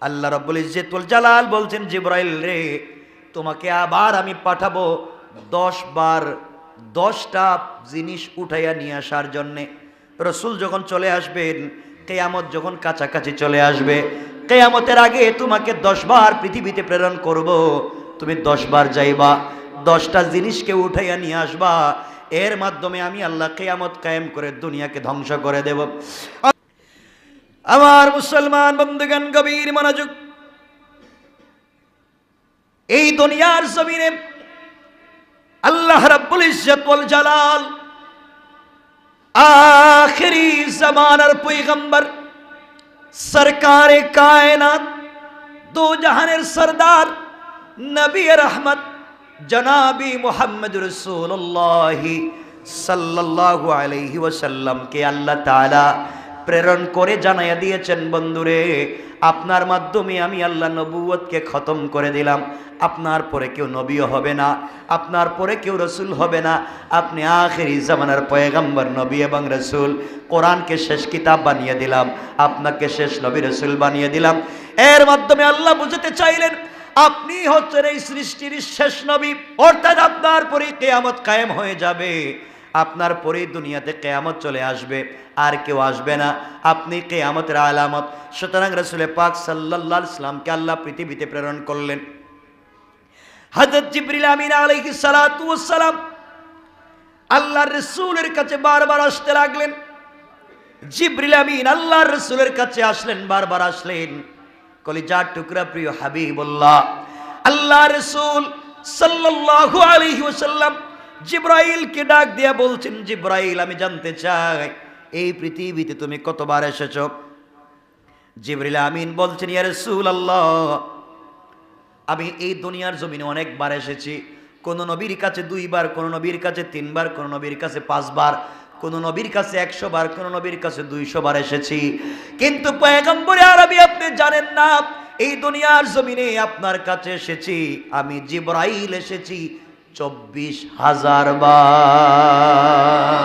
আল্লাহ রাব্বুল ইজ্জতুল জালাল বলছেন, জিবরাইল রে, তোমাকে আবার আমি পাঠাবো 10 বার 10টা জিনিস উঠাইয়া নিয়ে আসার জন্যে। রসুল যখন চলে আসবেন, কিয়ামত যখন কাছাকাছি চলে আসবে, কিয়ামতের আগে তোমাকে 10 বার পৃথিবীতে প্রেরণ করব। তুমি 10 বার যাইবা, 10টা জিনিসকে উঠাইয়া নিয়ে আসবা। এর মাধ্যমে আমি আল্লাহ কিয়ামত কায়েম করে দুনিয়াকে ধ্বংস করে দেব। আমার মুসলমান বন্ধুগণ, গভীর মনোযোগ। এই দুনিয়ার জমিনে আল্লাহ রাব্বুল ইজ্জত ওয়াল জালাল আখিরি জামানার পয়গম্বর, সরকারে কায়নাত, দো জাহানের সরদার, নবী রহমত জনাবি মুহাম্মদ রাসূলুল্লাহ সাল্লাল্লাহু আলাইহি ওয়াসাল্লাম কে আল্লাহ তাআলা প্রেরণ করে জানাইয়া দিয়েছেন, বন্ধুরে, আপনার মাধ্যমে আমি আল্লাহ নবুয়তকে খতম করে দিলাম। আপনার পরে কেউ নবীও হবে না, আপনার পরে কেউ রসুল হবে না। আপনি আখিরি জামানার পয়গম্বর, নবী এবং রসুল। কোরআনকে শেষ কিতাব বানিয়ে দিলাম, আপনাকে শেষ নবী রসুল বানিয়ে দিলাম। এর মাধ্যমে আল্লাহ বুঝাতে চাইলেন, আপনি হচ্ছেন এই সৃষ্টির শেষ নবী, অর্থাৎ আপনার পরে কিয়ামত কায়েম হয়ে যাবে, আপনার পরেই দুনিয়াতে কিয়ামত চলে আসবে, আর কেউ আসবে না। আপনি কিয়ামতের আলামত। সুতরাং রাসূল পাক সাল্লাল্লাহু আলাইহি সাল্লামকে আল্লাহ পৃথিবীতে প্রেরণ করলেন। হযরত জিবরিল আমিন আলাইহিস সালাতু ওয়াস সালাম আল্লাহর রাসূলের কাছে বারবার আসতে লাগলেন। জিবরিল আমিন আল্লাহর রাসূলের কাছে আসলেন, বারবার আসলেন। কলিজার টুকরা প্রিয় হাবিবুল্লাহ আল্লাহর রাসূল সাল্লাল্লাহু আলাইহি ওয়াসাল্লাম জিবরাইলকে ডাক দিয়া বলছেন, জিবরাইল, আমি জানতে চাই এই পৃথিবীতে তুমি কতবার এসেছো? জিবরিল আমিন বলছেন, ইয়া রাসূলুল্লাহ, আমি এই দুনিয়ার জমিনে অনেকবার এসেছি। কোন নবীর কাছে 2 বার, কোন নবীর কাছে 3 বার, কোন নবীর কাছে 5 বার, কোন নবীর কাছে 100 বার, কোন নবীর কাছে 200 বার এসেছি। কিন্তু পয়গম্বরে আরবি, আপনি জানেন না, এই দুনিয়ার জমিনে আপনার কাছে এসেছি আমি জিবরাইল এসেছি 24,000 বার।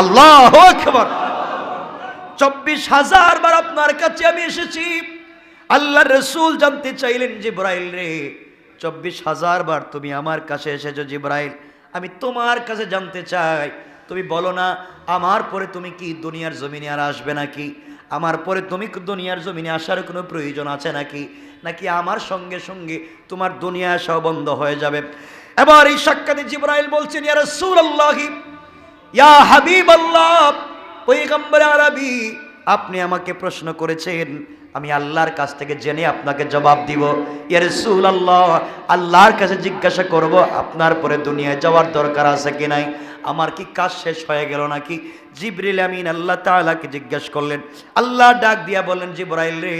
আল্লাহু আকবার! 24,000 বার আপনার কাছে আমি এসেছি। আল্লাহর রাসূল জানতে চাইলেন, জিবরাইল রে, 24,000 বার তুমি আমার কাছে এসেছো। জিবরাইল, আমি তোমার কাছে জানতে চাই, তুমি বলো না, আমার পরে তুমি কি দুনিয়ার জমিনে আর আসবে নাকি? আমার পরে তুমি দুনিয়ার জমিনে আসার কোনো প্রয়োজন আছে নাকি? নাকি আমার সঙ্গে সঙ্গে তোমার দুনিয়া আসাও বন্ধ হয়ে যাবে? এবার এই সাক্ষাতে জিবরাইল বলছেন, ইয়া রাসূলুল্লাহ, ইয়া হাবিবাল্লাহ, পয়গম্বর আরবি, আপনি আমাকে প্রশ্ন করেছেন, আমি আল্লাহর কাছ থেকে জেনে আপনাকে জবাব দিব। ইয়া রাসূলুল্লাহ, আল্লাহর কাছে জিজ্ঞাসা করব, আপনার পরে দুনিয়ায় যাওয়ার দরকার আছে কি নাই? আমার কি কাজ শেষ হয়ে গেল নাকি? জিবরিল আমিন আল্লাহ তাআলাকে জিজ্ঞাসা করলেন। আল্লাহ ডাক দিয়া বললেন, জিবরাইল রে,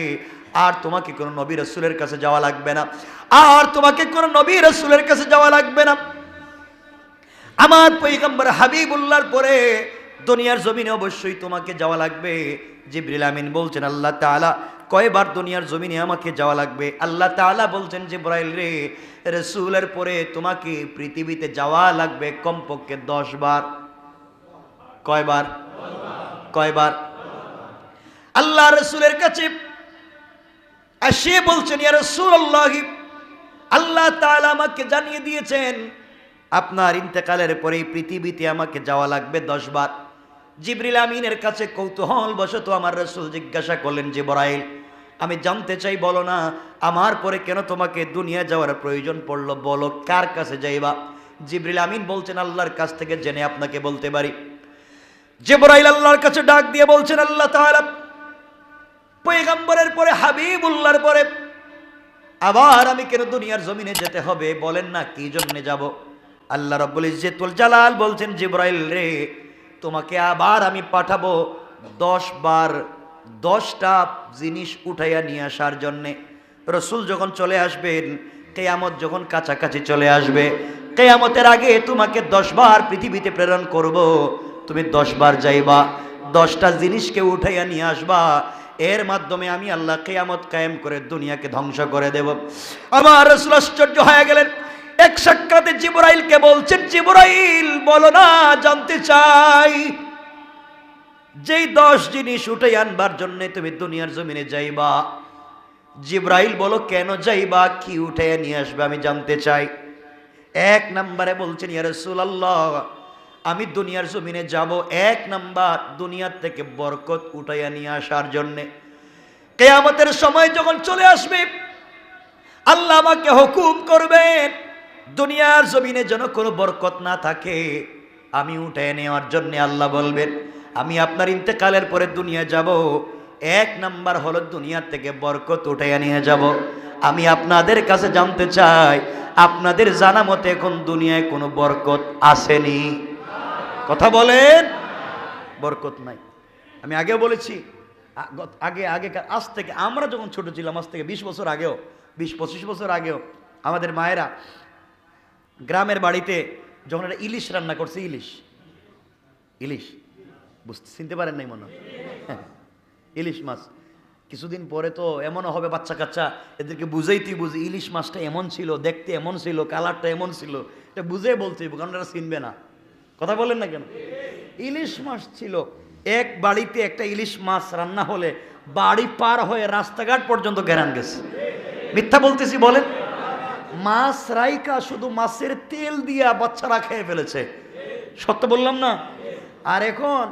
আর তোমাকে কোনো নবী রাসূলের কাছে যাওয়া লাগবে না, আর তোমাকে কোনো নবী রাসূলের কাছে যাওয়া লাগবে না। আমার পয়গম্বর হাবিবুল্লাহর পরে দুনিয়ার জমিনে অবশ্যই তোমাকে যাওয়া লাগবে। জিবরিল আমিন বলছেন, আল্লাহ তাআলা কয়বার দুনিয়ার জমিনে আমাকে যাওয়া লাগবে? আল্লাহ তাআলা বলছেন, জিবরাইল রে, রাসূলের পরে তোমাকে পৃথিবীতে যাওয়া লাগবে কমপক্ষে 10 বার। কয়বার? কয়বার? আল্লাহ রাসূলের কাছে এসে বলছেন, ইয়া রাসূলুল্লাহ, আল্লাহ তাআলা আমাকে জানিয়ে দিয়েছেন আপনার ইন্তেকালের পরে পৃথিবীতে আমাকে যাওয়া লাগবে 10 বার। জিবরিল আমিনের কাছে কৌতূহল বশত আমার রাসূল জিজ্ঞাসা করলেন, জিবরাইল, আমি জানতে চাই, বলো না, আমার পরে কেন তোমাকে দুনিয়া যাওয়ার প্রয়োজন পড়লো? বলো, কার কাছে যাইবা? জিবরিল আমিন বলছেন, আল্লাহর কাছ থেকে জেনে আপনাকে বলতে পারি। জিবরাইল আল্লাহর কাছে ডাক দিয়ে বলছেন, আল্লাহ তাআলা পয়গম্বরের পরে, হাবিবুল্লাহর পরে আবার আমি কেন দুনিয়ার জমিনে যেতে হবে? বলেন না, কি জন্য যাব? আল্লাহ রাব্বুল ইজ্জতুল জালাল বলছেন, জিবরাইল রে, তোমাকে আবার আমি পাঠাবো 10 বার 10টা জিনিস উঠাইয়া নিয়ে আসার জন্যে। রসুল যখন চলে আসবেন, কিয়ামত যখন কাছাকাছি চলে আসবে, কিয়ামতের আগে তোমাকে 10 বার পৃথিবীতে প্রেরণ করব। তুমি 10 বার যাইবা, 10টা জিনিসকে উঠাইয়া নিয়ে আসবা। এর মাধ্যমে আমি আল্লাহ কিয়ামত কায়েম করে দুনিয়াকে ধ্বংস করে দেব। আমার রাসূল আশ্চর্য হয়ে গেলেন। এক সাক্ষাতে জিবরাইলকে বলছেন, জিবরাইল, বলো না, জানতে চাই, যেই 10 জিনিস উঠে আনবার জন্য তুমি দুনিয়ার জমিনে যাইবা, জিব্রাইল বলো কেন যাইবা, কি উঠে নিয়ে আসবে আমি জানতে চাই। এক নম্বরে বলছেন ইয়া রাসূলুল্লাহ, আমি দুনিয়ার জমিনে যাব এক নাম্বার দুনিয়ার থেকে বরকত উঠাইয়া নিয়ে আসার জন্যে। কিয়ামতের সময় যখন চলে আসবে আল্লাহ আমাকে হুকুম করবেন দুনিয়ার জমিনে যেন কোনো বরকত না থাকে, আমি উঠাইয়া নেওয়ার জন্য আল্লাহ বলবেন আমি আপনার ইন্তেকালের পরে দুনিয়া যাব, এক নাম্বার হলো দুনিয়ার থেকে বরকত উঠাইয়া নিয়ে যাব। আমি আপনাদের কাছে জানতে চাই আপনাদের জানা মতে এখন দুনিয়ায় কোনো বরকত আসেনি? কথা বলেন, বরকত নাই। আমি আগেও বলেছি, আজ থেকে আমরা যখন ছোট ছিলাম, আজ থেকে 20 বছর আগেও, 20-25 বছর আগেও আমাদের মায়েরা গ্রামের বাড়িতে যখন একটা ইলিশ রান্না করছে, ইলিশ বুঝতে চিনতে পারেন নাই মনে হয়, ইলিশ মাছ। কিছুদিন পরে তো এমনও হবে বাচ্চা কাচ্চা এদেরকে বুঝাইতে বুঝে ইলিশ মাছটা এমন ছিল, দেখতে এমন ছিল, কালারটা এমন ছিল, এটা বুঝে বলতে কারণ এরা চিনবে না। কথা বলেন না কেন? ইলিশ মাছ ছিল। এক বাড়িতে একটা ইলিশ মাছ রান্না হলে বাড়ি পার হয়ে রাস্তাঘাট পর্যন্ত ঘেরান গেছে। মিথ্যা বলতেছি বলেন? মাছ রাইকা শুধু মাছের তেল দিয়া বাচ্চারা খেয়ে ফেলেছে। সত্য বললাম না? আর এখন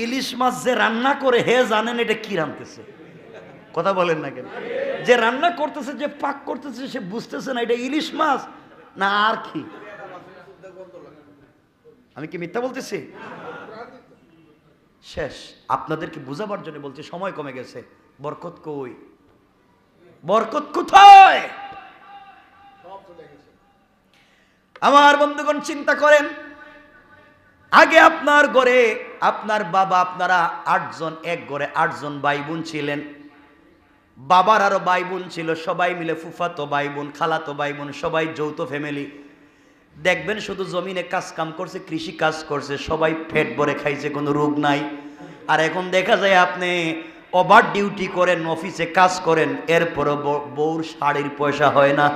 ইলিশ মাছ যে রান্না করে হে জানেন এটা কি রান্নতেছে। কথা বলেন না কেন? যে রান্না করতেছে, যে পাক করতেছে, সে বুঝতেছে না এটা ইলিশ মাছ না আর কি। আমি কি মিথ্যা বলতেছি? শেষ। আপনাদেরকে বুঝাবার জন্য বলছি, সময় কমে গেছে। বরকত কই? বরকত কোথায়? আমার বন্ধুগণ চিন্তা করেন, আগে আপনার ঘরে আপনার বাবা, আপনারা 8 জন, এক ঘরে 8 জন ভাই বোন ছিলেন। বাবার আরো ভাই বোন ছিল, সবাই মিলে ফুফাতো ভাই বোন, খালাতো ভাই বোন, সবাই যৌথ ফ্যামিলি। দেখবেন শুধু জমিনে কাজ কাম করছে, কৃষি কাজ করছে, সবাই পেট ভরে খাইছে, কোনো রোগ নাই। আর এখন দেখা যায় আপনি ওভার ডিউটি করেন, অফিসে কাজ করেন, এরপরও বউর শাড়ির পয়সা হয় না।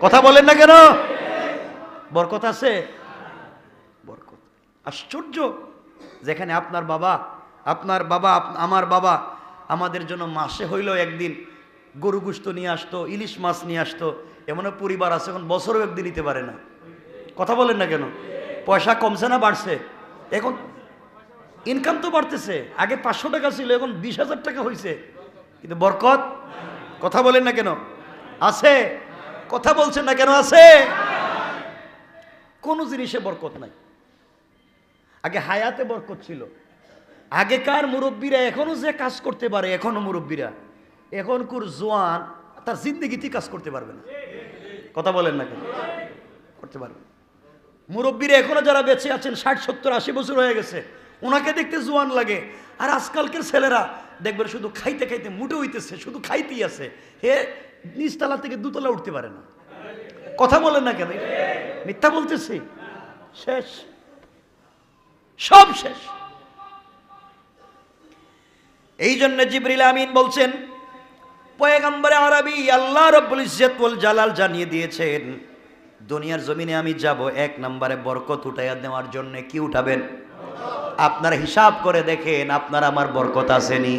কথা বলেন না কেন? বরকত আছে? বরকত। আশ্চর্য, যেখানে আপনার বাবা, আমার বাবা আমাদের জন্য মাসে হইল একদিন গরু গোশত নিয়ে আসতো, ইলিশ মাছ নিয়ে আসতো। এমনও পরিবার আছে এখন বছরও একদিন নিতে পারে না। কথা বলেন না কেন? পয়সা কমছে না বাড়ছে? এখন ইনকাম তো বাড়তেছে। আগে 500 টাকা ছিল, এখন 20,000 টাকা হয়েছে, কিন্তু বরকত। কথা বলেন না কেন? আছে? কথা বলছেন না কেন? আছে? কোন জিনিসে বরকত নাই। আগে হায়াতে বরকত ছিল। আগেকার মুরব্বীরা এখনো যে কাজ করতে পারে, এখনো মুরব্বীরা, এখনকার জোয়ান তার জিন্দগিতে কাজ করতে পারবে না। কথা বলেন না কেন? করতে পারবে। মুরব্বীরা এখনো যারা বেঁচে আছেন 60, 70, 80 বছর হয়ে গেছে, ওনাকে দেখতে জোয়ান লাগে। আর আজকালকের ছেলেরা দেখবেন শুধু খাইতে খাইতে মুটে হইতেছে, শুধু খাইতেই আছে, হে নিচতলা থেকে দুতলা উঠতে পারে না। কথা বলেন না কেন? মিথ্যা বলতেছি? শেষ, সব শেষ। এই জন্য জিবরিল আমিন বলছেন, পয়গম্বরে আরবি আল্লাহ রাব্বুল ইজ্জত ওয়াল জালাল জানিয়ে দিয়েছেন দুনিয়ার জমিনে আমি যাব এক নম্বরে বরকত উঠাইয়া দেওয়ার জন্য। কি উঠাবেন? আপনারা হিসাব করে দেখেন আপনার আমার বরকত আসেনি?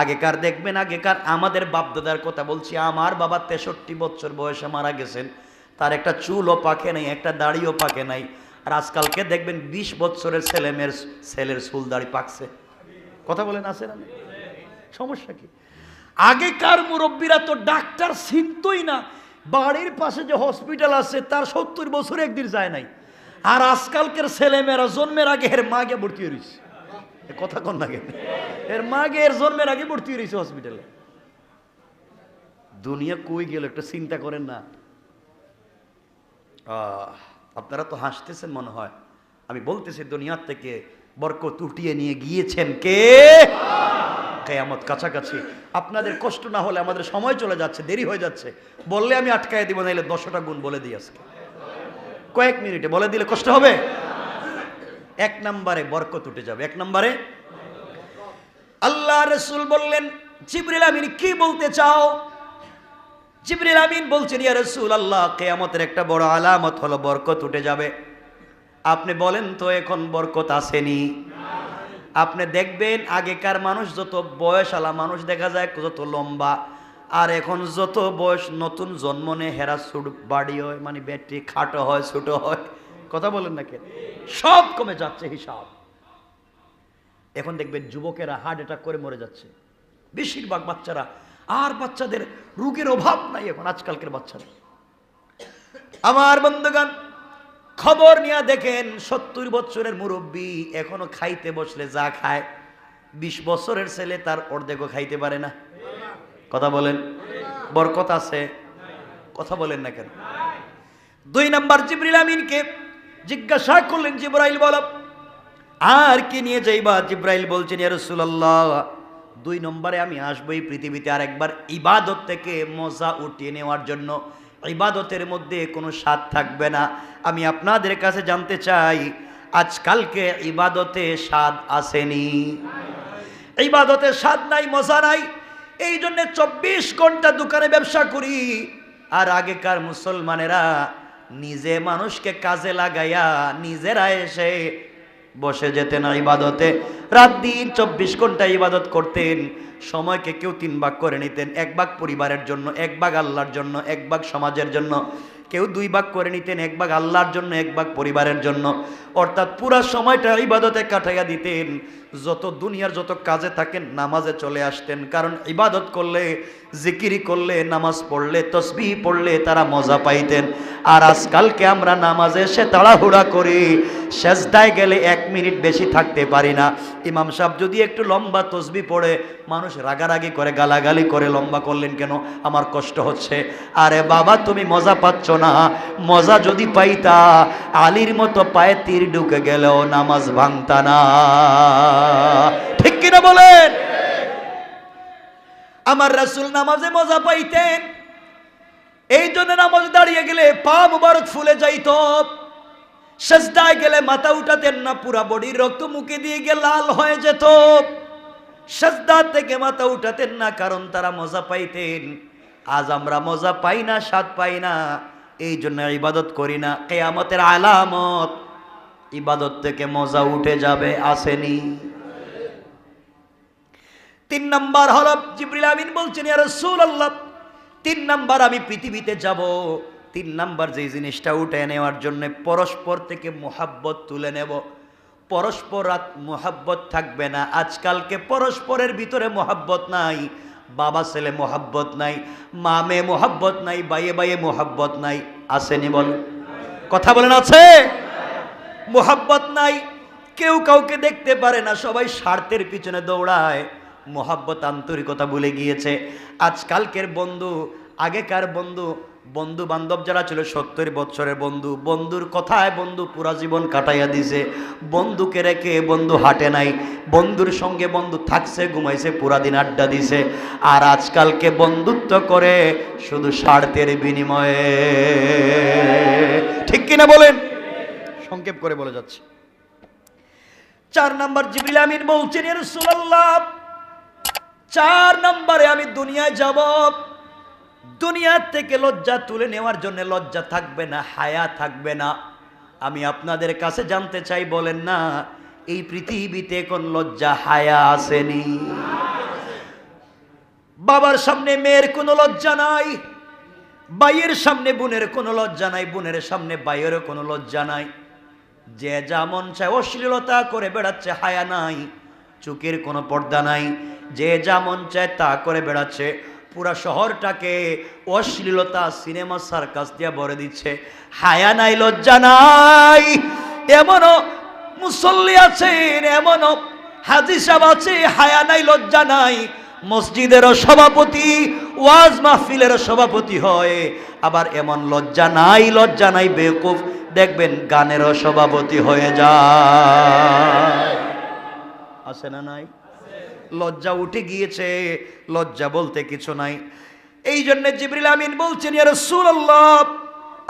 আগেকার দেখবেন, আগেকার আমাদের বাপদাদার কথা বলছি, আমার বাবা 63 বছর বয়সে মারা গেছেন, তার একটা চুলও পাকে নাই, একটা দাড়িও পাকে নাই। আর আজকালকে দেখবেন 20 বছরের ছেলের চুল দাড়ি পাকছে। কথা বলেন, আছে না? সমস্যা কি? আগেকার মুরব্বীরা তো ডাক্তার চিনতই না, বাড়ির পাশে যে হসপিটাল আছে তার 70 বছর একদিন যায় নাই। আর আজকালকের ছেলেমেয়েরা জন্মের আগে এর মাকে ভর্তি হয়ে রয়েছে। কথা কন না কেন? এর মাকে এর জন্মের আগে ভর্তি হয়ে রয়েছে হসপিটালে। দুনিয়া কই গেল একটা চিন্তা করেন না? আপনারা তো হাসতেছেন মনে হয়। আমি বলতেছি দুনিয়ার থেকে বরকত উঠিয়ে নিয়ে গিয়েছেন কে? কিয়ামত কাছাকাছি। আপনাদের কষ্ট না হলে, আমাদের সময় চলে যাচ্ছে, দেরি হয়ে যাচ্ছে, বললে আমি আটকায় দিব, নাইলে 10টা গুণ বলে দিই আজকে, কয়েক মিনিটে বলে দিলে কষ্ট হবে। এক নম্বরে বরকত উঠে যাবে। এক নম্বরে আল্লাহ রাসূল বললেন, জিবরিল আমিন কি বলতে চাও? জিবরিল আমিন বলছেন, ইয়া রাসূলুল্লাহ, কিয়ামতের একটা বড় আলামত হলো বরকত উঠে যাবে। আপনি বলেন তো এখন বরকত আসেনি? আপনি দেখবেন আগেকার মানুষ যত বয়সালা মানুষ দেখা যায়, যত লম্বা, আর এখন যত বয়স নতুন জন্ম নেয় হেরা ছোট বাড়ি হয়, মানে ব্যাটারি খাটো হয়, ছোট হয়, কথা বলেন না কেন, সব কমে যাচ্ছে হিসাব। এখন দেখবেন যুবকেরা হার্ট অ্যাটাক করে মরে যাচ্ছে বেশিরভাগ বাচ্চারা। আর বাচ্চাদের রোগের অভাব নাই এখন আজকালকের বাচ্চারা। আমার বন্ধুগণ, খবর নিয়ে দেখেন 70 বছরের মুরব্বী এখনো খাইতে বসলে যা খায় 20 বছরের ছেলে তার অর্ধেকও খাইতে পারে না। কথা বলেন, বরকত আছে? কথা বলেন না কেন? 2 নাম্বার জিবরিল আমিনকে জিজ্ঞাসা করলেন, জিবরাইল বলো আর কি নিয়ে যাইবা? জিবরাইল বলছেন, ইয়া রাসূলুল্লাহ 2 নম্বরে আমি আসবো এই পৃথিবীতে আর একবার ইবাদত থেকে মজা উঠিয়ে নেওয়ার জন্য। ইবাদতের মধ্যে কোনো স্বাদ থাকবে না। আমি আপনাদের কাছে জানতে চাই, আজকালকে ইবাদতে স্বাদ আসেনি? ইবাদতে স্বাদ নাই, মজা নাই। এই জন্য 24 ঘন্টা দোকানে ব্যবসা করি। আর আগেকার মুসলমানেরা নিজে মানুষকে কাজে লাগাইয়া নিজেরা এসে বসে যেতেন ইবাদতে, রাত দিন 24 ঘন্টা ইবাদত করতেন। সময়কে কেউ 3 ভাগ করে নিতেন, 1 ভাগ পরিবারের জন্য, 1 ভাগ আল্লাহর জন্য, 1 ভাগ সমাজের জন্য। কেউ 2 ভাগ করে নিতেন, 1 ভাগ আল্লাহর জন্য, 1 ভাগ পরিবারের জন্য। অর্থাৎ পুরা সময়টা ইবাদতে কাটাইয়া দিতেন। যত দুনিয়ার যত কাজে থাকেন নামাজে চলে আসতেন, কারণ ইবাদত করলে, জিকিরি করলে, নামাজ পড়লে, তসবিহ পড়লে তারা মজা পাইতেন। আর আজকালকে আমরা নামাজে এসে তাড়াহুড়া করি, সেজদায় গেলে 1 মিনিট বেশি থাকতে পারি না। ইমাম সাহেব যদি একটু লম্বা তসবিহ পড়ে মানুষ রাগারাগি করে, গালাগালি করে, লম্বা করলেন কেন, আমার কষ্ট হচ্ছে। আরে বাবা, তুমি মজা পাচ্ছ না। মজা যদি পাইতা আলীর মতো পায়ে তীর ঢুকে গেলেও নামাজ ভাঙতা না। ঠিক কিনা বলেন? আমার রাসূল নামাজে মজা পাইতেন, এই জন্য নামাজ দাঁড়িয়ে গেলে পা মুবারক ফুলে যাইত, সেজদায় গেলে মাথা উঠাতেন না, পুরা বডির রক্ত মুখে দিয়ে গিয়ে লাল হয়ে যেত। সেজদা থেকে মাথা উঠাতেন না, কারণ তারা মজা পাইতেন। আজ আমরা মজা পাই না, স্বাদ পাই না, এই জন্য ইবাদত করি না। কিয়ামতের আলামত, ইবাদত থেকে মজা উঠে যাবে, আসেনি? 3 নাম্বার হলো, জিবরিল আমিন বলছেন, ইয়া রাসূলুল্লাহ 3 নাম্বার আমি পৃথিবীতে যাব। 3 নাম্বার যে জিনিসটা উঠে নেওয়ার জন্য পরস্পর থেকে মোহাব্বত তুলে নেব। পরস্পর মোহাব্বত থাকবে না। আজকালকে পরস্পরের ভিতরে মোহাব্বত নাই, বাবা ছেলে মোহাব্বত নাই, মা মেয়ে মোহাব্বত নাই, ভাইয়ে ভাইয়ে মোহাব্বত নাই। আসেনি বল? কথা বলেন, আছে? মোহাব্বত নাই, কেউ কাউকে দেখতে পারে না, সবাই স্বার্থের পিছনে দৌড়ায়, মোহাব্বত আন্তরিকতা ভুলে গিয়েছে। আজকালকের বন্ধু, আগেকার বন্ধু, বন্ধু বান্ধব যারা ছিল 70 বছরের বন্ধু, বন্ধুর কথায় বন্ধু পুরা জীবন কাটাইয়া দিছে। বন্ধুকে রেখে বন্ধু হাঁটে নাই, বন্ধুর সঙ্গে বন্ধু থাকছে, ঘুমাইছে, পুরা দিন আড্ডা দিছে। আর আজকালকে বন্ধুত্ব করে শুধু স্বার্থের বিনিময়ে। ঠিক কিনা বলেন? সংক্ষেপ করে বলে যাচ্ছে। 4 নাম্বার জিবরিল আমিন বলছেন, ইয়া রাসূলুল্লাহ 4 নম্বরে আমি দুনিয়ায় যাব। দুনিয়া থেকে লজ্জা তুলে নেওয়ার জন্য লজ্জা থাকবে না, হায়া থাকবে না। আমি আপনাদের কাছে জানতে চাই, বলেন না এই পৃথিবীতে কোন লজ্জা হায়া আসেনি? বাবার সামনে মেয়ের কোনো লজ্জা নাই, ভাইয়ের সামনে বোনের কোনো লজ্জা নাই, বোনের সামনে ভাইয়ের কোনো লজ্জা নাই। যে যা মন চায় অশ্লীলতা করে বেড়াচ্ছে, হায়া নাই, চোখের কোনো পর্দা নাই, যে যা মন চায় তা করে বেড়াচ্ছে। পুরা শহরটাকে অশ্লীলতা, সিনেমা, সার্কাস দিয়ে ভরে দিচ্ছে। হায়া নাই, লজ্জা নাই। এমনও মুসল্লি আছেন, এমনও হাজী সাহেব আছে, হায়া নাই, লজ্জা নাই। মসজিদেরও সভাপতি, ওয়াজ মাহফিলেরও সভাপতি হয়, আবার এমন লজ্জা নাই, লজ্জা নাই বেকুফ, দেখবেন গানেরও সভাপতি হয়ে যায়। আছে না নাই? লজ্জা উঠে গিয়েছে, লজ্জা বলতে কিছু নাই। এই জন্য জিবরিল আমিন বলছেন, ইয়া রাসূলুল্লাহ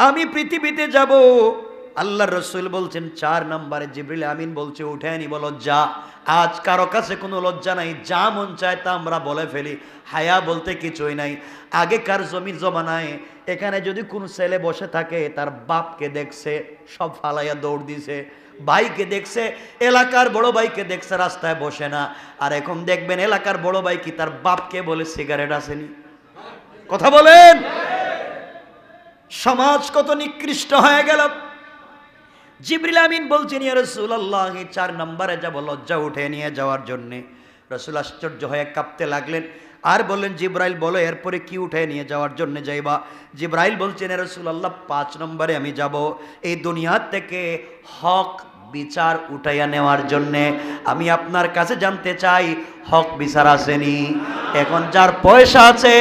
আমি পৃথিবীতে যাব। আল্লাহর রাসূল বলছেন 4 নম্বরে জিবরিল আমিন বলছে উঠে নিব লজ্জা। আজ কারো কাছে কোনো লজ্জা নাই, যা মন চায় তা আমরা বলে ফেলি, হায়া বলতে কিছুই নাই। আগেকার জমির জমানায় এখানে যদি কোনো ছেলে বসে থাকে, তার বাপকে দেখছে সব ফালাইয়া দৌড় দিছে, ভাইকে দেখছে, এলাকার বড় ভাইকে দেখছে, রাস্তায় বসে না। আর এখন দেখবেন এলাকার বড় ভাই কি তার বাপকে বলে সিগারেট আসেনি? কথা বলেন। সমাজ কত নিকৃষ্ট হয়ে গেল। জিবরিল আমিন বলছেন, ইয়া রাসূলুল্লাহ 4 নম্বরে যাব লজ্জা উঠে নিয়ে যাওয়ার জন্য। রাসূল আশ্চর্য হয়ে কাঁপতে লাগলেন, আর বললেন, জিবরাইল বলো এরপরে কি উঠে নিয়ে যাওয়ার জন্য যাইবা? জিবরাইল বলছেন, ইয়া রাসূলুল্লাহ 5 নম্বরে আমি যাব এই দুনিয়া থেকে হক বিচার উঠাইয়া নেওয়ার জন্যে। আমি আপনার কাছে জানতে চাই হক বিচার আসেনি? এখন যার পয়সা আছে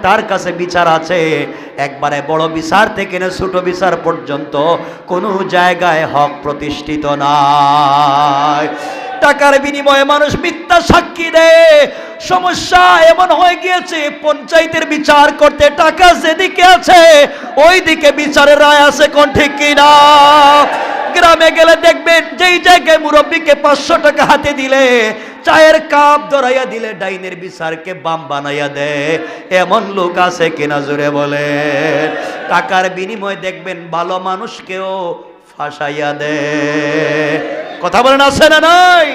তার কাছে বিচার আছে, একবারে বড় বিচার থেকে না ছোট বিচার পর্যন্ত কোনো জায়গায় হক প্রতিষ্ঠিত নাই। টাকার বিনিময়ে মানুষ মিথ্যা সাক্ষী দেয়। সমস্যা এমন হয়ে গিয়েছে, পঞ্চায়েতের বিচার করতে টাকা যেদিকে আছে ওই দিকে বিচারের রায় আছে, কোন ঠিক কিনা? গ্রামে গেলে দেখবেন যেই জায়গায় মুরব্বীকে 500 টাকা হাতে দিলে, চায়ের কাপ ধরাইয়া দিলে ডাইনের বিচারকে বাম বানাইয়া দেয়। এমন লোক আছে কিনা জোরে বলে? টাকার বিনিময়ে দেখবেন ভালো মানুষকেও ফাঁসাইয়া দেয়। কথা বলেন, আছে না নাই?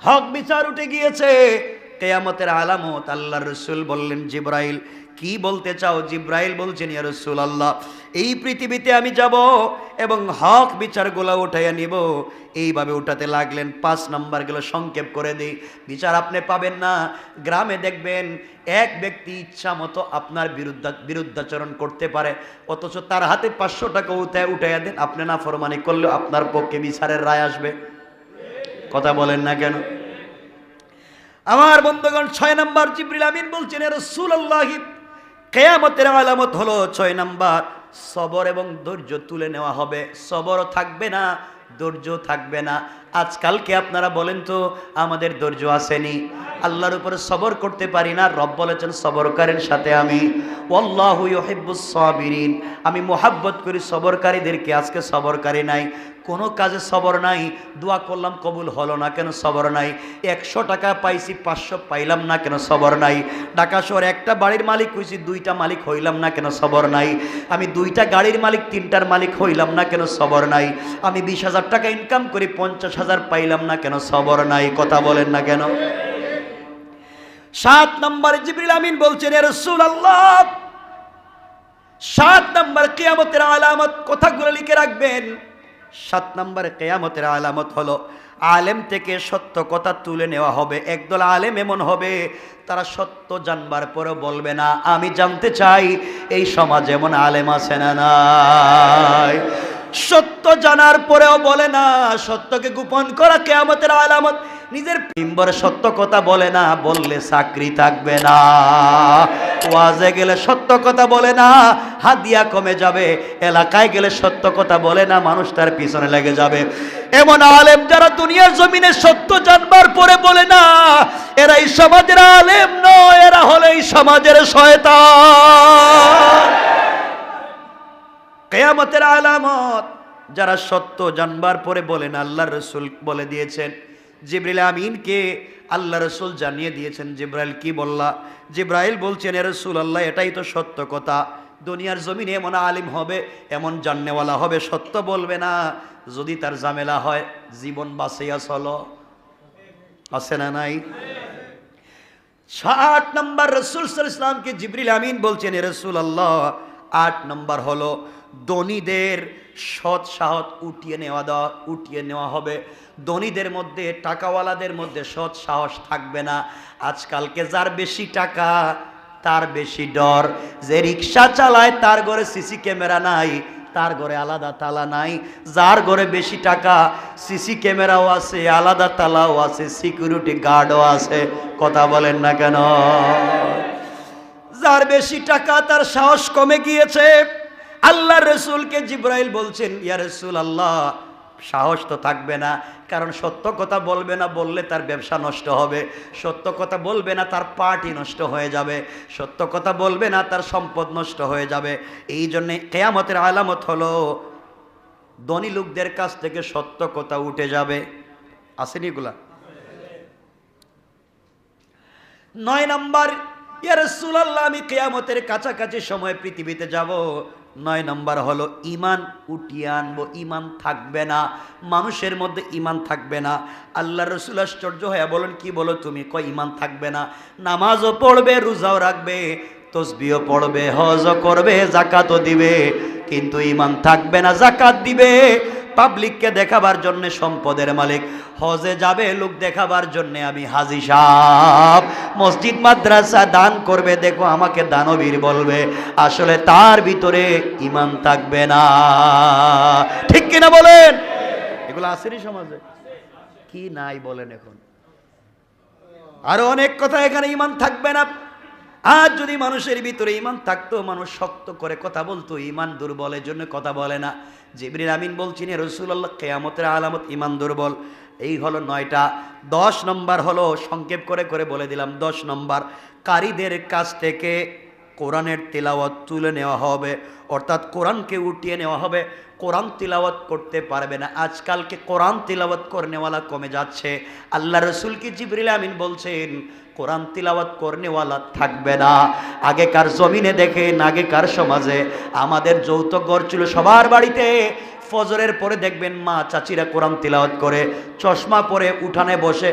হক বিচার উঠে গিয়েছে, কিয়ামতের আলামত। আল্লাহর রাসূল বললেন, জিবরাইল কি বলতে চাও? জিবরাইল বলছেন, ইয়া রাসূলুল্লাহ এই পৃথিবীতে আমি যাব এবং হক বিচারগুলো উঠাইয়া নিব। এইভাবে উঠাতে লাগলেন। 5 নাম্বার গুলো সংক্ষেপ করে দিই, বিচার আপনি পাবেন না। গ্রামে দেখবেন এক ব্যক্তি ইচ্ছা মতো আপনার বিরুদ্ধাচরণ করতে পারে, অথচ তার হাতে 500 টাকা উঠাইয়া দেন, আপনি না ফরমানি করলেও আপনার পক্ষে বিচারের রায় আসবে। কথা বলেন না কেন? আমার বন্ধুগণ, 6 নাম্বার জিবরিল আমিন বলছেন, ইয়া রাসূলুল্লাহ কিয়ামতের আলামত হলো 6 নাম্বার, সবর এবং ধৈর্য তুলে নেওয়া হবে। সবরও থাকবে না, ধৈর্য থাকবে না। আজকালকে আপনারা বলেন তো, আমাদের ধৈর্য আসেনি, আল্লাহর উপরে সবর করতে পারি না। রব বলেছেন সবরকারীর সাথে আমি, ওয়াল্লাহু ইউহিব্বুস সাবিরিন, আমি মোহাব্বত করি সবরকারীদেরকে। আজকে সবরকারী নাই, কোনো কাজে সবর নাই। দোয়া করলাম কবুল হলো না, কেন? সবর নাই। 100 টাকা পাইছি, 500 পাইলাম না, কেন? সবর নাই। ঢাকা শহরে একটা বাড়ির মালিক হইছি, 2টা মালিক হইলাম না, কেন? সবর নাই। আমি 2টা গাড়ির মালিক, 3টার মালিক হইলাম না, কেন? সবর নাই। আমি 20,000 টাকা ইনকাম করি, 50,000 পাইলাম না, কেন? সবর নাই। কথা বলেন না কেন? 7 নম্বরে জিবরিল আমিন বলছেন, ইয়া রাসূলুল্লাহ 7 নম্বর কিয়ামতের আলামত, কথাগুলো লিখে রাখবেন। 7 নম্বরে কিয়ামতের আলামত হলো আলেম থেকে সত্য কথা তুলে নেওয়া হবে। একদল আলেম এমন হবে, তারা সত্য জানবার পরেও বলবে না। আমি জানতে চাই এই সমাজে এমন আলেম আছে না নাই? সত্য জানার পরেও বলে না, সত্যকে গোপন করা কিয়ামতের আলামত। নিজের মেম্বারে সত্য কথা বলে না, বললে চাকরি থাকবে না। ওয়াজে গেলে সত্য কথা বলে না, হাদিয়া কমে যাবে। এলাকায় গেলে সত্য কথা বলে না, মানুষ তার পিছনে লেগে যাবে। এমন আলেম যারা দুনিয়ার জমিনে সত্য জানবার পরে বলে না, এরা এই সমাজের আলেম নয়, এরা হলো এই সমাজের শয়তান। কিয়ামতের আলামত যারা সত্য জানবার পরে বলেন, আল্লাহর রাসূল বলে দিয়েছেন। জিবরিল আমিনকে আল্লাহ রাসূল জানিয়ে দিয়েছেন। জিবরাইল কি বললা? জিবরাইল বলছেন, ইয়া রাসূলুল্লাহ এটাই তো সত্য কথা। দুনিয়ার জমিনে এমন আলিম হবে, এমন জাননেওয়ালা হবে, সত্য বলবে না। যদি তার ঝামেলা হয়, জীবন বাঁচিয়া চলো। আছে না নাই? 8 নম্বর রাসূল সাল্লাল্লাহু আলাইহি ওয়াসাল্লামকে জিবরিল আমিন বলছেন, ইয়া রাসূলুল্লাহ 8 নম্বর হলো ধনীদের সৎ সাহস উঠিয়ে নেওয়া হবে। ধনীদের মধ্যে, টাকাওয়ালাদের মধ্যে সৎ সাহস থাকবে না। আজকালকে যার বেশি টাকা তার বেশি ডর। যে রিক্সা চালায় তার ঘরে সিসি ক্যামেরা নাই, তার ঘরে আলাদা তালা নাই। যার ঘরে বেশি টাকা, সিসি ক্যামেরাও আছে, আলাদা তালাও আছে, সিকিউরিটি গার্ডও আছে। কথা বলেন না কেন? যার বেশি টাকা তার সাহস কমে গিয়েছে। আল্লাহর রাসূলকে জিবরাইল বলছেন, ইয়া রাসূলুল্লাহ সাহস তো থাকবে না, কারণ সত্য কথা বলবে না, বললে তার ব্যবসা নষ্ট হবে। সত্য কথা বলবে না, তার পার্টি নষ্ট হয়ে যাবে। সত্য কথা বলবে না, তার সম্পদ নষ্ট হয়ে যাবে। এই জন্যে কিয়ামতের আলামত হলো ধনী লোকদের কাছ থেকে সত্য কথা উঠে যাবে। আসেনি এগুলা? 9 নাম্বার, ইয়া রাসূলুল্লাহ আমি কিয়ামতের কাছাকাছি সময় পৃথিবীতে যাব। 9 নম্বর হলো ঈমান উঠিয়ে আনবো, ঈমান থাকবে না, মানুষের মধ্যে ঈমান থাকবে না। আল্লাহ রাসূল আশ্চর্য হয়ে বলেন, কি বলো তুমি? কয় ঈমান থাকবে না। নামাজও পড়বে, রোজাও রাখবে, তসবিহও পড়বে, হজও করবে, যাকাতও দিবে, কিন্তু ঈমান থাকবে না। যাকাত দিবে পাবলিককে দেখাবার জন্য সম্পদের মালিক, হজে যাবে লোক দেখাবার জন্য আমি হাজী সাহেব, মসজিদ মাদ্রাসা দান করবে, দেখো আমাকে দানবীর বলবে, আসলে তার ভিতরে ঈমান থাকবে না। ঠিক কিনা বলেন? এগুলো আসেনি সমাজে? কি নাই বলেন? এখন আরো অনেক কথা, এখানে ঈমান থাকবে না। আজ যদি মানুষের ভিতরে ঈমান থাকতো, মানুষ শক্ত করে কথা বলতো। ঈমান দুর্বলের জন্য কথা বলে না। জিবরিল আমিন বলছেন, রাসূলুল্লাহ কিয়ামতের আলামত ঈমান দুর্বল। এই হলো 9টা। 10 নম্বর হলো, সংক্ষেপ করে করে বলে দিলাম, 10 নম্বর, কারীদের কাছ থেকে কোরআনের তিলাওয়াত তুলে নেওয়া হবে, অর্থাৎ কোরআনকে উঠিয়ে নেওয়া হবে। কোরআন তিলাওয়াত করতে পারবে না। আজকালকে কোরআন তিলাওয়াত করনেওয়ালা কমে যাচ্ছে। আল্লাহ রসুলকে জিবরিল আমিন বলছেন, কোরআন তিলাওয়াত করনেওয়ালা থাকবে না। আগেকার জমিনে দেখেন, আগেকার সমাজে আমাদের যৌথ ঘর ছিল সবার বাড়িতে। ফজরের পরে দেখবেন মা চাচিরা কোরআন তিলাওয়াত করে, চশমা পরে উঠানে বসে,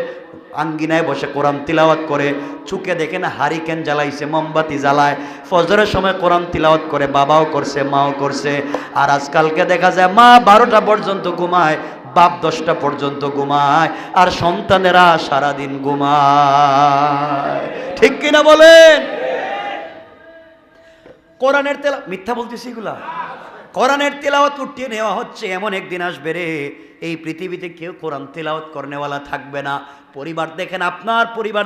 আঙ্গিনায় বসে কোরআন তিলাওয়াত করে। চুকে দেখেন হারিকেন জ্বালাইছে, মোমবাতি জ্বালায়, ফজরের সময় কোরআন তিলাওয়াত করে, বাবাও করছে, মাও করছে। আর আজকালকে দেখা যায় মা 12টা পর্যন্ত ঘুমায়, বাপ 10টা পর্যন্ত ঘুমায়, আর সন্তানেরা সারাদিন ঘুমায়। ঠিক কিনা বলেন? কোরআনের তেলাওয়াত, মিথ্যা বলতেছি এগুলা? কোরআনের তেলাওয়াত উঠিয়ে নেওয়া হচ্ছে। এমন একদিন আসবে রে, এই পৃথিবীতে কেউ কোরআন তেলাওয়াত করনেওয়ালা থাকবে না। পরিবার দেখেন, আপনার পরিবার